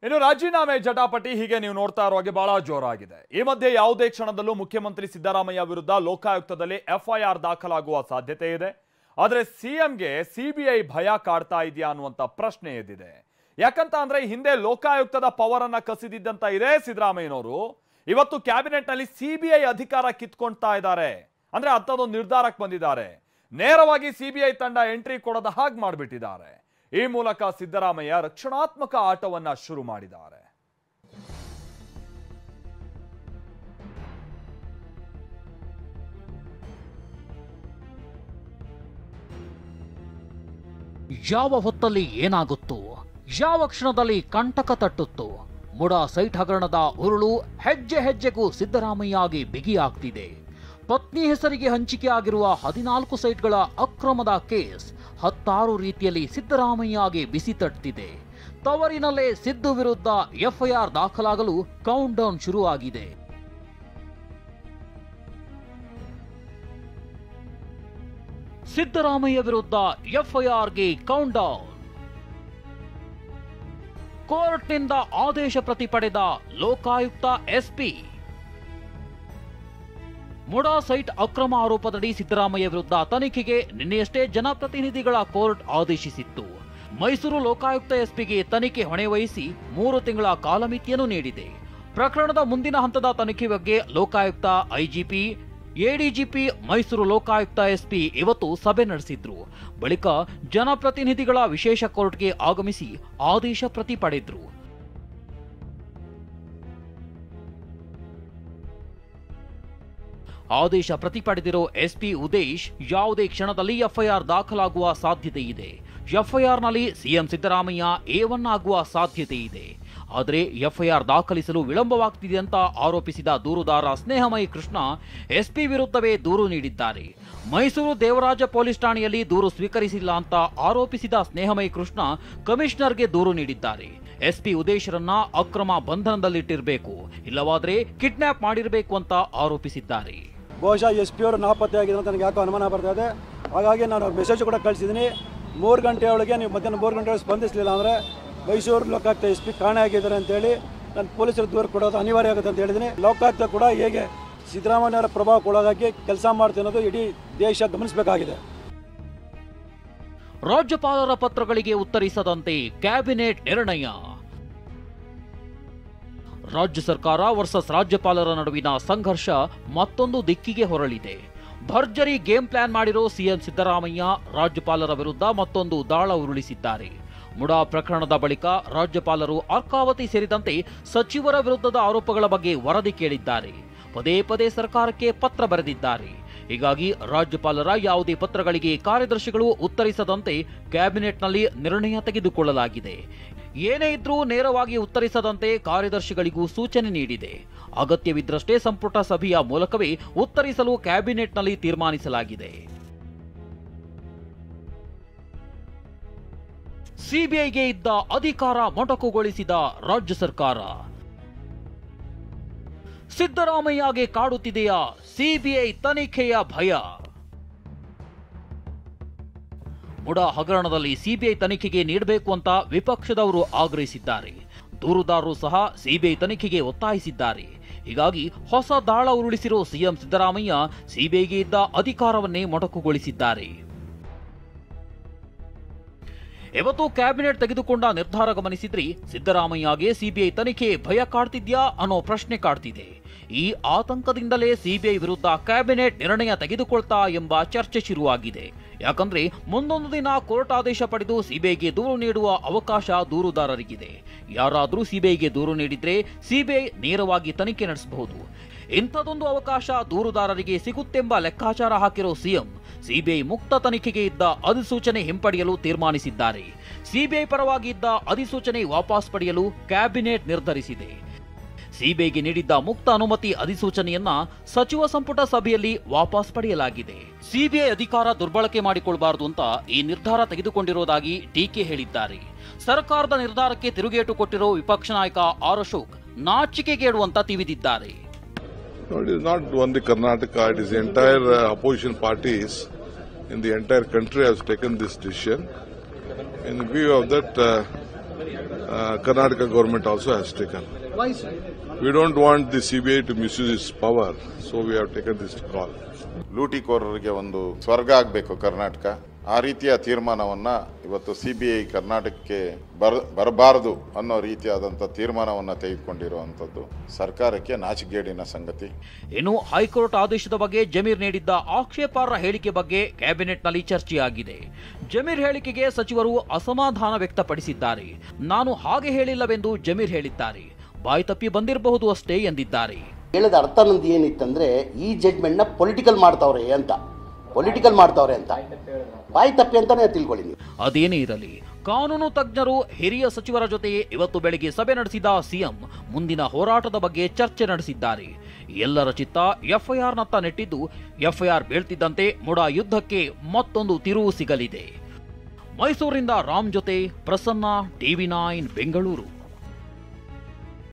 ಇನ್ನು ರಾಜೀನಾಮೆ ಜಟಾಪಟಿ ಹೀಗೆ ನೀವು ನೋಡ್ತಾ ಇರೋ ಹಾಗೆ ಬಹಳ ಜೋರಾಗಿದೆ. ಈ ಮಧ್ಯೆ ಯಾವುದೇ ಕ್ಷಣದಲ್ಲೂ ಮುಖ್ಯಮಂತ್ರಿ ಸಿದ್ದರಾಮಯ್ಯ ವಿರುದ್ಧ ಲೋಕಾಯುಕ್ತದಲ್ಲಿ ಎಫ್ಐಆರ್ ದಾಖಲಾಗುವ ಸಾಧ್ಯತೆ ಇದೆ. ಆದರೆ ಸಿಎಂಗೆ ಸಿಬಿಐ ಭಯ ಕಾಡ್ತಾ ಇದೆಯಾ ಅನ್ನುವಂತ ಪ್ರಶ್ನೆ ಎದ್ದಿದೆ. ಯಾಕಂತ ಅಂದ್ರೆ ಹಿಂದೆ ಲೋಕಾಯುಕ್ತದ ಪವರ್ ಅನ್ನ ಕಸಿದಿದ್ದಂತ ಇದೇ ಸಿದ್ದರಾಮಯ್ಯನವರು ಇವತ್ತು ಕ್ಯಾಬಿನೆಟ್ ನಲ್ಲಿ ಸಿಬಿಐ ಅಧಿಕಾರ ಕಿತ್ಕೊಳ್ತಾ ಇದ್ದಾರೆ. ಅಂದ್ರೆ ಅಂಥದ್ದೊಂದು ನಿರ್ಧಾರಕ್ಕೆ ಬಂದಿದ್ದಾರೆ. ನೇರವಾಗಿ ಸಿಬಿಐ ತಂಡ ಎಂಟ್ರಿ ಕೊಡದ ಹಾಗೆ ಮಾಡಿಬಿಟ್ಟಿದ್ದಾರೆ. ಈ ಮೂಲಕ ಸಿದ್ದರಾಮಯ್ಯ ರಕ್ಷಣಾತ್ಮಕ ಆಟವನ್ನ ಶುರು ಮಾಡಿದ್ದಾರೆ. ಯಾವ ಹೊತ್ತಲ್ಲಿ ಏನಾಗುತ್ತೋ, ಯಾವ ಕ್ಷಣದಲ್ಲಿ ಕಂಟಕ ತಟ್ಟುತ್ತೋ, ಮುಡಾ ಸೈಟ್ ಹಗರಣದ ಉರುಳು ಹೆಜ್ಜೆ ಹೆಜ್ಜೆಗೂ ಸಿದ್ದರಾಮಯ್ಯ ಆಗಿ ಬಿಗಿಯಾಗ್ತಿದೆ. ಪತ್ನಿ ಹೆಸರಿಗೆ ಹಂಚಿಕೆ ಆಗಿರುವ 14 ಸೈಟ್ಗಳ ಅಕ್ರಮದ ಕೇಸ್ 16 ರೀತಿಯಲ್ಲಿ ಸಿದ್ದರಾಮಯ್ಯ ಆಗಿ ಬಿಸಿ ತಟ್ಟಿದೆ. ತವರಿನಲ್ಲೇ ಸಿದ್ದು ವಿರುದ್ಧ ಎಫ್ಐಆರ್ ದಾಖಲಾಗಲು ಕೌಂಟ್ ಡೌನ್ ಶುರುವಾಗಿದೆ. ಸಿದ್ದರಾಮಯ್ಯ ವಿರುದ್ಧ ಎಫ್ಐಆರ್ಗೆ ಕೌಂಟ್ ಡೌನ್. ಕೋರ್ಟ್ನಿಂದ ಆದೇಶ ಪ್ರತಿ ಪಡೆದ ಲೋಕಾಯುಕ್ತ ಎಸ್ಪಿ. ಮುಡಾ ಸೈಟ್ ಅಕ್ರಮ ಆರೋಪದಡಿ ಸಿದ್ದರಾಮಯ್ಯ ವಿರುದ್ಧ ತನಿಖೆಗೆ ನಿನ್ನೆಯಷ್ಟೇ ಜನಪ್ರತಿನಿಧಿಗಳ ಕೋರ್ಟ್ ಆದೇಶಿಸಿತ್ತು. ಮೈಸೂರು ಲೋಕಾಯುಕ್ತ ಎಸ್ಪಿಗೆ ತನಿಖೆ ಹೊಣೆ ವಹಿಸಿ 3 ತಿಂಗಳ ಕಾಲಮಿತಿಯನ್ನು ನೀಡಿದೆ. ಪ್ರಕರಣದ ಮುಂದಿನ ಹಂತದ ತನಿಖೆ ಬಗ್ಗೆ Lokayukta, IGP, ADGP, Mysuru Lokayukta SP ಇವತ್ತು ಸಭೆ ನಡೆಸಿದ್ರು. ಬಳಿಕ ಜನಪ್ರತಿನಿಧಿಗಳ ವಿಶೇಷ ಕೋರ್ಟ್ಗೆ ಆಗಮಿಸಿ ಆದೇಶ ಪ್ರತಿ ಪಡೆದ್ರು. ಆದೇಶ ಪ್ರತಿ ಪಡೆದಿರೋ ಎಸ್ಪಿ ಉದೇಶ್ ಯಾವುದೇ ಕ್ಷಣದಲ್ಲಿ ಎಫ್ಐಆರ್ ದಾಖಲಾಗುವ ಸಾಧ್ಯತೆ ಇದೆ. ಎಫ್ಐಆರ್ನಲ್ಲಿ ಸಿಎಂ ಸಿದ್ದರಾಮಯ್ಯ A1 ಆಗುವ ಸಾಧ್ಯತೆ ಇದೆ. ಆದರೆ ಎಫ್ಐಆರ್ ದಾಖಲಿಸಲು ವಿಳಂಬವಾಗ್ತಿದೆ ಅಂತ ಆರೋಪಿಸಿದ ದೂರುದಾರ ಸ್ನೇಹಮಯಿ ಕೃಷ್ಣ ಎಸ್ಪಿ ವಿರುದ್ಧವೇ ದೂರು ನೀಡಿದ್ದಾರೆ. ಮೈಸೂರು ದೇವರಾಜ ಪೊಲೀಸ್ ಠಾಣೆಯಲ್ಲಿ ದೂರು ಸ್ವೀಕರಿಸಿಲ್ಲ ಅಂತ ಆರೋಪಿಸಿದ ಸ್ನೇಹಮಯಿ ಕೃಷ್ಣ ಕಮಿಷನರ್ಗೆ ದೂರು ನೀಡಿದ್ದಾರೆ. ಎಸ್ಪಿ ಉದೇಶರನ್ನ ಅಕ್ರಮ ಬಂಧನದಲ್ಲಿಟ್ಟಿರಬೇಕು, ಇಲ್ಲವಾದ್ರೆ ಕಿಡ್ನಾಪ್ ಮಾಡಿರಬೇಕು ಅಂತ ಆರೋಪಿಸಿದ್ದಾರೆ. ಬಹುಶಃ ಎಸ್ಪಿ ಅವರು ನಾಪತ್ತೆ ಆಗಿದೆ ಅಂತ ನನಗೆ ಯಾಕೋ ಅನುಮಾನ ಬರ್ತಾ ಇದೆ. ಹಾಗಾಗಿ ನಾನು ಅವ್ರ ಮೆಸೇಜ್ ಕೂಡ ಕಳಿಸಿದ್ದೀನಿ. 3 ಗಂಟೆ ಒಳಗೆ ನೀವು ಮಧ್ಯಾಹ್ನ 3 ಗಂಟೆ ಒಳಗೆ ಸ್ಪಂದಿಸಲಿಲ್ಲ ಅಂದರೆ ಮೈಸೂರು ಲೋಕಾಯುಕ್ತ ಎಸ್ಪಿ ಕಾಣೆ ಆಗಿದ್ದಾರೆ ಅಂತೇಳಿ ನಾನು ಪೊಲೀಸರು ದೂರು ಕೊಡೋದು ಅನಿವಾರ್ಯ ಆಗುತ್ತೆ ಅಂತ ಹೇಳಿದ್ದೀನಿ. ಲೋಕಾಯುಕ್ತ ಕೂಡ ಹೇಗೆ ಸಿದ್ದರಾಮಯ್ಯವರ ಪ್ರಭಾವಕ್ಕೊಳಗಾಗಿ ಕೆಲಸ ಮಾಡ್ತೀನಿ ಅನ್ನೋದು ಇಡೀ ದೇಶ ಗಮನಿಸಬೇಕಾಗಿದೆ. ರಾಜ್ಯಪಾಲರ ಪತ್ರಗಳಿಗೆ ಉತ್ತರಿಸದಂತೆ ಕ್ಯಾಬಿನೆಟ್ ನಿರ್ಣಯ. ರಾಜ್ಯ ಸರ್ಕಾರ ವರ್ಸಸ್ ರಾಜ್ಯಪಾಲರ ನಡುವಿನ ಸಂಘರ್ಷ ಮತ್ತೊಂದು ದಿಕ್ಕಿಗೆ ಹೊರಳಿದೆ. ಭರ್ಜರಿ ಗೇಮ್ ಪ್ಲಾನ್ ಮಾಡಿರೋ ಸಿಎಂ ಸಿದ್ದರಾಮಯ್ಯ ರಾಜ್ಯಪಾಲರ ವಿರುದ್ಧ ಮತ್ತೊಂದು ದಾಳ ಉರುಳಿಸಿದ್ದಾರೆ. ಮುಡಾ ಪ್ರಕರಣದ ಬಳಿಕ ರಾಜ್ಯಪಾಲರು ಅರ್ಕಾವತಿ ಸೇರಿದಂತೆ ಸಚಿವರ ವಿರುದ್ಧದ ಆರೋಪಗಳ ಬಗ್ಗೆ ವರದಿ ಕೇಳಿದ್ದಾರೆ. ಪದೇ ಪದೇ ಸರ್ಕಾರಕ್ಕೆ ಪತ್ರ ಬರೆದಿದ್ದಾರೆ. ಹೀಗಾಗಿ ರಾಜ್ಯಪಾಲರ ಯಾವುದೇ ಪತ್ರಗಳಿಗೆ ಕಾರ್ಯದರ್ಶಿಗಳು ಉತ್ತರಿಸದಂತೆ ಕ್ಯಾಬಿನೆಟ್ನಲ್ಲಿ ನಿರ್ಣಯ ತೆಗೆದುಕೊಳ್ಳಲಾಗಿದೆ. ಏನೇ ಇದ್ರೂ ನೇರವಾಗಿ ಉತ್ತರಿಸದಂತೆ ಕಾರ್ಯದರ್ಶಿಗಳಿಗೂ ಸೂಚನೆ ನೀಡಿದೆ. ಅಗತ್ಯವಿದ್ದಷ್ಟೇ ಸಂಪುಟ ಸಭೆಯ ಮೂಲಕವೇ ಉತ್ತರಿಸಲು ಕ್ಯಾಬಿನೆಟ್ನಲ್ಲಿ ತೀರ್ಮಾನಿಸಲಾಗಿದೆ. ಸಿಬಿಐಗೆ ಇದ್ದ ಅಧಿಕಾರ ಮೊಟಕುಗೊಳಿಸಿದ ರಾಜ್ಯ ಸರ್ಕಾರ. ಸಿದ್ದರಾಮಯ್ಯಗೆ ಕಾಡುತ್ತಿದೆಯಾ ಸಿಬಿಐ ತನಿಖೆಯ ಭಯ? ಮುಡಾ ಹಗರಣದಲ್ಲಿ ಸಿಬಿಐ ತನಿಖೆಗೆ ನೀಡಬೇಕು ಅಂತ ವಿಪಕ್ಷದವರು ಆಗ್ರಹಿಸಿದ್ದಾರೆ. ದೂರುದಾರರು ಸಹ ಸಿಬಿಐ ತನಿಖೆಗೆ ಒತ್ತಾಯಿಸಿದ್ದಾರೆ. ಹೀಗಾಗಿ ಹೊಸ ದಾಳ ಉರುಳಿಸಿರೋ ಸಿಎಂ ಸಿದ್ದರಾಮಯ್ಯ ಸಿಬಿಐಗೆ ಇದ್ದ ಅಧಿಕಾರವನ್ನೇ ಮೊಟಕುಗೊಳಿಸಿದ್ದಾರೆ. ಇವತ್ತು ಕ್ಯಾಬಿನೆಟ್ ತೆಗೆದುಕೊಂಡ ನಿರ್ಧಾರ ಗಮನಿಸಿದ್ರೆ ಸಿದ್ದರಾಮಯ್ಯಗೆ ಸಿಬಿಐ ತನಿಖೆ ಭಯ ಕಾಡ್ತಿದ್ಯಾ ಅನ್ನೋ ಪ್ರಶ್ನೆ ಕಾಡ್ತಿದೆ. ಈ ಆತಂಕದಿಂದಲೇ ಸಿಬಿಐ ವಿರುದ್ಧ ಕ್ಯಾಬಿನೆಟ್ ನಿರ್ಣಯ ತೆಗೆದುಕೊಳ್ತಾ ಎಂಬ ಚರ್ಚೆ ಶುರುವಾಗಿದೆ. ಯಾಕಂದ್ರೆ ಮುಂದೊಂದು ದಿನ ಕೋರ್ಟ್ ಆದೇಶ ಪಡೆದು ಸಿಬಿಐಗೆ ದೂರು ನೀಡುವ ಅವಕಾಶ ದೂರುದಾರರಿಗಿದೆ. ಯಾರಾದರೂ ಸಿಬಿಐಗೆ ದೂರು ನೀಡಿದ್ರೆ ಸಿಬಿಐ ನೇರವಾಗಿ ತನಿಖೆ ನಡೆಸಬಹುದು. ಇಂಥದೊಂದು ಅವಕಾಶ ದೂರುದಾರರಿಗೆ ಸಿಗುತ್ತೆಂಬ ಲೆಕ್ಕಾಚಾರ ಹಾಕಿರೋ ಸಿಎಂ ಸಿಬಿಐ ಮುಕ್ತ ತನಿಖೆಗೆ ಇದ್ದ ಅಧಿಸೂಚನೆ ಹಿಂಪಡೆಯಲು ತೀರ್ಮಾನಿಸಿದ್ದಾರೆ. ಸಿಬಿಐ ಪರವಾಗಿ ಇದ್ದ ಅಧಿಸೂಚನೆ ವಾಪಸ್ ಪಡೆಯಲು ಕ್ಯಾಬಿನೆಟ್ ನಿರ್ಧರಿಸಿದೆ. ಸಿಬಿಐಗೆ ನೀಡಿದ್ದ ಮುಕ್ತ ಅನುಮತಿ ಅಧಿಸೂಚನೆಯನ್ನ ಸಚಿವ ಸಂಪುಟ ಸಭೆಯಲ್ಲಿ ವಾಪಸ್ ಪಡೆಯಲಾಗಿದೆ. ಸಿಬಿಐ ಅಧಿಕಾರ ದುರ್ಬಳಕೆ ಮಾಡಿಕೊಳ್ಳಬಾರದು ಅಂತ ಈ ನಿರ್ಧಾರ ತೆಗೆದುಕೊಂಡಿರುವುದಾಗಿ ಡಿಕೆ ಹೇಳಿದ್ದಾರೆ. ಸರ್ಕಾರದ ನಿರ್ಧಾರಕ್ಕೆ ತಿರುಗೇಟು ಕೊಟ್ಟಿರೋ ವಿಪಕ್ಷ ನಾಯಕ ಆರ್ ಅಶೋಕ್ ನಾಚಿಕೆಗೇಡುವಂತ ತಿವಿದಿದ್ದಾರೆ. No, it is not only Karnataka, it is the entire opposition parties in the entire country has taken this decision. In view of that, Karnataka government also has taken. Why, sir? We don't want the CBI to misuse its power, so we have taken this call. ಲೂಟಿಕೋರರಿಗೆ ಒಂದು ಸ್ವರ್ಗ ಆಗಬೇಕು ಕರ್ನಾಟಕ. ಆ ರೀತಿಯ ತೀರ್ಮಾನವನ್ನ ಇವತ್ತು CBI ಕರ್ನಾಟಕಕ್ಕೆ ಬರಬಾರದು ಅನ್ನೋ ರೀತಿಯಾದಂಥ ತೀರ್ಮಾನವನ್ನ ತೆಗೆದುಕೊಂಡಿರುವಂಥದ್ದು ಸರ್ಕಾರಕ್ಕೆ ನಾಚಿಕೆಗೇಡಿನ ಸಂಗತಿ. ಇನ್ನು ಹೈಕೋರ್ಟ್ ಆದೇಶದ ಬಗ್ಗೆ ಜಮೀರ್ ನೀಡಿದ್ದ ಆಕ್ಷೇಪಾರ್ಹ ಹೇಳಿಕೆ ಬಗ್ಗೆ ಕ್ಯಾಬಿನೆಟ್ನಲ್ಲಿ ಚರ್ಚೆಯಾಗಿದೆ. ಜಮೀರ್ ಹೇಳಿಕೆಗೆ ಸಚಿವರು ಅಸಮಾಧಾನ ವ್ಯಕ್ತಪಡಿಸಿದ್ದಾರೆ. ನಾನು ಹಾಗೆ ಹೇಳಿಲ್ಲವೆಂದು ಜಮೀರ್ ಹೇಳಿದ್ದಾರೆ. ಬಾಯಿ ತಪ್ಪಿ ಬಂದಿರಬಹುದು ಅಷ್ಟೇ ಎಂದಿದ್ದಾರೆ. ಹೇಳದ ಅರ್ಥ ನಂದು ಏನಿತ್ತಂದ್ರೆ ಈ ಜಡ್ಜ್ಮೆಂಟ್ ನ ಪೊಲಿಟಿಕಲ್ ಮಾಡ್ತಾವ್ರೆ ಅಂತ ಬಾಯಿ ತಪ್ಪಿ ಅಂತಾನೆ ತಿಳ್ಕೊಳ್ಳಿ ನೀವು. ಅದೇನೇ ಇರಲಿ, ಕಾನೂನು ತಜ್ಞರು ಹಿರಿಯ ಸಚಿವರ ಜೊತೆ ಇವತ್ತು ಬೆಳಗ್ಗೆ ಸಭೆ ನಡೆಸಿದ ಸಿಎಂ ಮುಂದಿನ ಹೋರಾಟದ ಬಗ್ಗೆ ಚರ್ಚೆ ನಡೆಸಿದ್ದಾರೆ. ಎಲ್ಲರ ಚಿತ್ತ ಎಫ್ಐಆರ್ನತ್ತ ನೆಟ್ಟಿದ್ದು, ಎಫ್ಐಆರ್ ಬೀಳ್ತಿದ್ದಂತೆ ಮುಡಾ ಯುದ್ಧಕ್ಕೆ ಮತ್ತೊಂದು ತಿರುವು ಸಿಗಲಿದೆ. ಮೈಸೂರಿನಿಂದ ರಾಮ್ ಜೊತೆ ಪ್ರಸನ್ನ, ಟಿವಿ9 ಬೆಂಗಳೂರು.